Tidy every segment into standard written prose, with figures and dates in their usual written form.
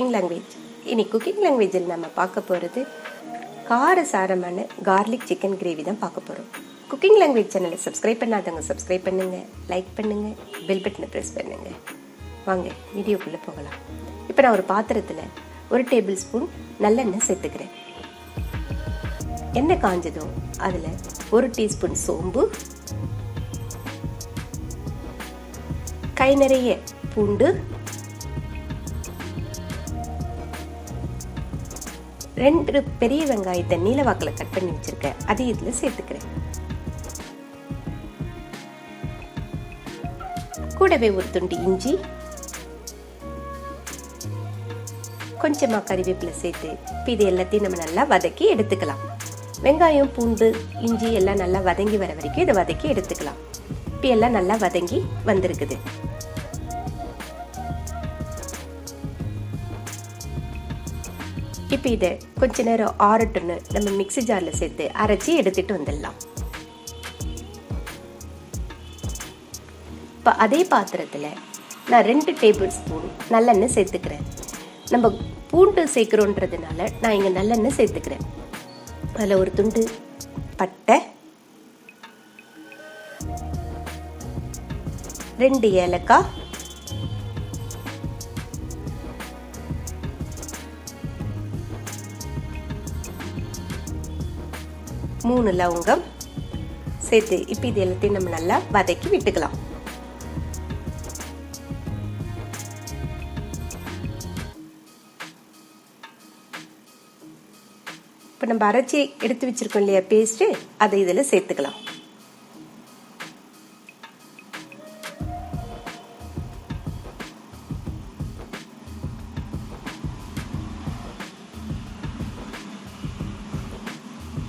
Cooking language. இன்னைக்கு cooking லாங்குவேஜில் நம்ம பார்க்க போகிறது காரசாரமான கார்லிக் சிக்கன் கிரேவி தான் பார்க்க போகிறோம். குக்கிங் லாங்குவேஜ் சேனலை சப்ஸ்கிரைப் பண்ணாதவங்க சப்ஸ்கிரைப் பண்ணுங்கள், லைக் பண்ணுங்கள், பெல் பட்டனை ப்ரெஸ் பண்ணுங்கள். வாங்க வீடியோக்குள்ளே போகலாம். இப்போ நான் ஒரு பாத்திரத்தில் 1 டேபிள் ஸ்பூன் நல்லெண்ணெய் சேர்த்துக்கிறேன். எண்ணெய் காஞ்சதும் அதில் 1 டீஸ்பூன் சோம்பு, கை நிறைய பூண்டு, 2 பெரிய வெங்காயத்தை நீலவாக்கில் கட் பண்ணி வச்சிருக்கேன், அதை இதில் சேர்த்துக்கிறேன். கூடவே ஒரு துண்டு இஞ்சி, கொஞ்சமாக கறிவேப்பிலை சேர்த்து இப்போ இது எல்லாத்தையும் நம்ம நல்லா வதக்கி எடுத்துக்கலாம். வெங்காயம், பூண்டு, இஞ்சி எல்லாம் நல்லா வதங்கி வர வரைக்கும் இதை வதக்கி எடுத்துக்கலாம். இப்போ எல்லாம் நல்லா வதங்கி வந்திருக்குது. இப்போ இதை கொஞ்ச நேரம் ஆறட்டுன்னு நம்ம மிக்ஸி ஜாரில் சேர்த்து அரைச்சி எடுத்துட்டு வந்துடலாம். இப்போ அதே பாத்திரத்தில் நான் 2 டேபிள் ஸ்பூன் நல்லெண்ணெய் சேர்த்துக்கிறேன். நம்ம பூண்டு சேர்க்குறோன்றதுனால நான் இங்கே நல்லெண்ணெய் சேர்த்துக்கிறேன். அதில் ஒரு துண்டு பட்டை, 2 ஏலக்காய், 3 லவங்கம் சேர்த்து இப்போ இது எல்லாத்தையும் நம்ம நல்லா வதக்கி விட்டுக்கலாம். இப்போ நம்ம அரைச்சி எடுத்து வச்சிருக்கோம் இல்லையா பேஸ்ட்டு, அதை இதில் சேர்த்துக்கலாம்.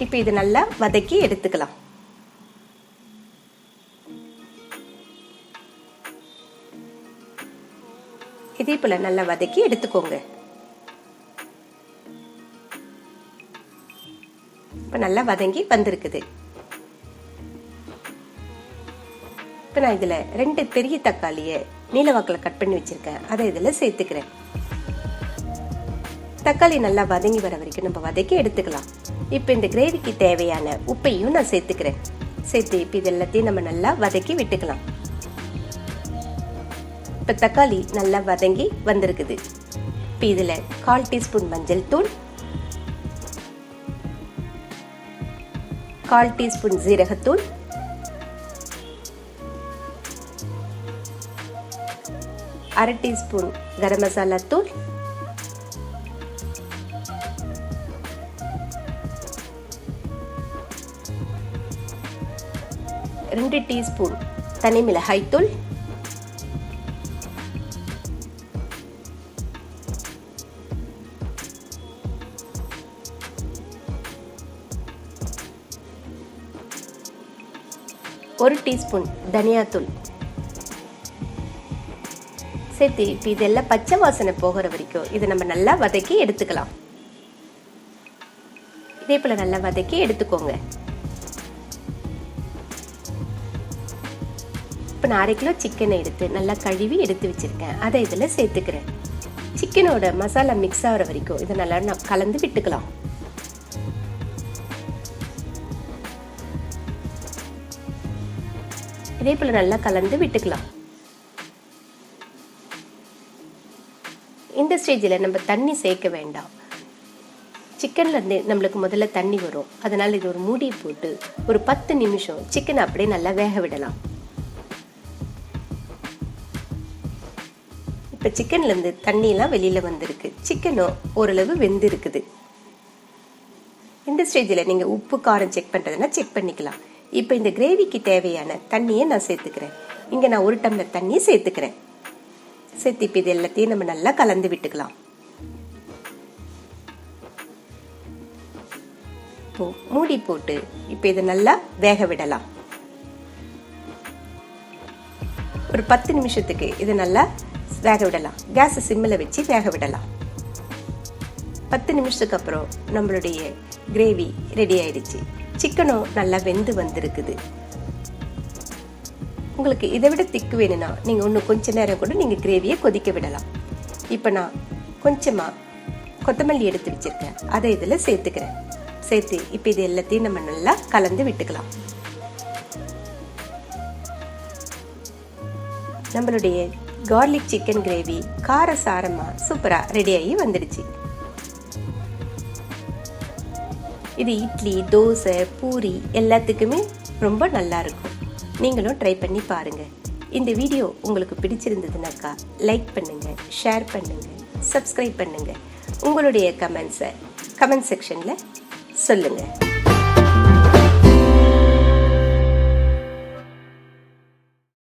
இப்போ இது நல்லா வதக்கி எடுத்துக்கலாம். இதே போல நல்லா வதக்கி எடுத்துக்கோங்க. இப்போ நல்லா வதங்கி வந்திருக்குது. இப்போ நான் இதில் 2 பெரிய தக்காளியை நீலவாக்கில் கட் பண்ணி வச்சிருக்கேன், அதை இதில் சேர்த்துக்கிறேன். தக்காளி நல்லா வதங்கி வர வரைக்கும் நம்ம வதக்கி எடுத்துக்கலாம். இப்போ இந்த கிரேவிக்கு தேவையான உப்பையும் நான் சேர்த்துக்கிறேன். சேர்த்து இப்போ இது எல்லாத்தையும் நம்ம நல்லா வதக்கி விட்டுக்கலாம். இப்போ தக்காளி நல்லா வதங்கி வந்திருக்குது. இப்போ இதில் 1/4 டீஸ்பூன் மஞ்சள் தூள், 1/4 டீஸ்பூன் ஜீரகத்தூள், 1/2 டீஸ்பூன் கரம் மசாலா தூள், 2 டீஸ்பூன் தனி மிளகாய் தூள், 1 டீஸ்பூன் தனியாத்தூள் சேர்த்து இப்போ இதெல்லாம் பச்சை வாசனை போகிற வரைக்கும் இதை நம்ம நல்லா வதக்கி எடுத்துக்கலாம். இதே போல நல்லா வதக்கி எடுத்துக்கோங்க. இப்போ நான் 1/2 கிலோ சிக்கனை எடுத்து நல்லா கழுவி எடுத்து வச்சிருக்கேன், அதை இதில் சேர்த்துக்கிறேன். சிக்கனோட மசாலா மிக்ஸ் ஆகிற வரைக்கும் இதை நல்லா கலந்து விட்டுக்கலாம். இதே போல நல்லா கலந்து விட்டுக்கலாம். இந்த ஸ்டேஜில் நம்ம தண்ணி சேர்க்க வேண்டாம். சிக்கன்லேருந்து நம்மளுக்கு முதல்ல தண்ணி வரும், அதனால் இது ஒரு மூடி போட்டு ஒரு 10 நிமிஷம் சிக்கனை அப்படியே நல்லா வேக விடலாம். இப்போ சிக்கன்லேருந்து தண்ணியெல்லாம் வெளியில் வந்திருக்கு, சிக்கனும் ஓரளவு வெந்து இருக்குது. இந்த ஸ்டேஜில் நீங்கள் உப்பு காரம் செக் பண்ணுறதுனா செக் பண்ணிக்கலாம். இப்போ இந்த கிரேவிக்கு தேவையான தண்ணியை நான் சேர்த்துக்கிறேன். இங்கே நான் 1 டம்ளர் தண்ணி சேர்த்துக்கிறேன். சேர்த்து இப்போ இது எல்லாத்தையும் நம்ம நல்லா கலந்து விட்டுக்கலாம். இப்போ மூடி போட்டு இப்போ இதை நல்லா வேக விடலாம். ஒரு 10 நிமிஷத்துக்கு இதை நல்லா வேக விடலாம். கேஸை சிம்மில் வச்சு வேக விடலாம். 10 நிமிஷத்துக்கு அப்புறம் நம்மளுடைய கிரேவி ரெடி ஆயிடுச்சு. சிக்கனும் நல்லா வெந்து வந்திருக்குது. உங்களுக்கு இதை விட திக்கு வேணும்னா நீங்கள் இன்னும் கொஞ்ச நேரம் கூட நீங்கள் கிரேவியை கொதிக்க விடலாம். இப்போ நான் கொஞ்சமாக கொத்தமல்லி எடுத்து வச்சிருக்கேன், அதை இதில் சேர்த்துக்கிறேன். சேர்த்து இப்போ இது எல்லாத்தையும் நம்ம நல்லா கலந்து விட்டுக்கலாம். நம்மளுடைய கார்லிக் சிக்கன் கிரேவி காரசாரமாக சூப்பராக ரெடியாகி வந்துடுச்சு. இது இட்லி, தோசை, பூரி எல்லாத்துக்குமே ரொம்ப நல்லா இருக்கும். நீங்களும் ட்ரை பண்ணி பாருங்கள். இந்த வீடியோ உங்களுக்கு பிடிச்சிருந்ததுனாக்கா லைக் பண்ணுங்கள், ஷேர் பண்ணுங்கள், சப்ஸ்கிரைப் பண்ணுங்கள். உங்களுடைய கமெண்ட்ஸை கமெண்ட் செக்ஷனில் சொல்லுங்கள்.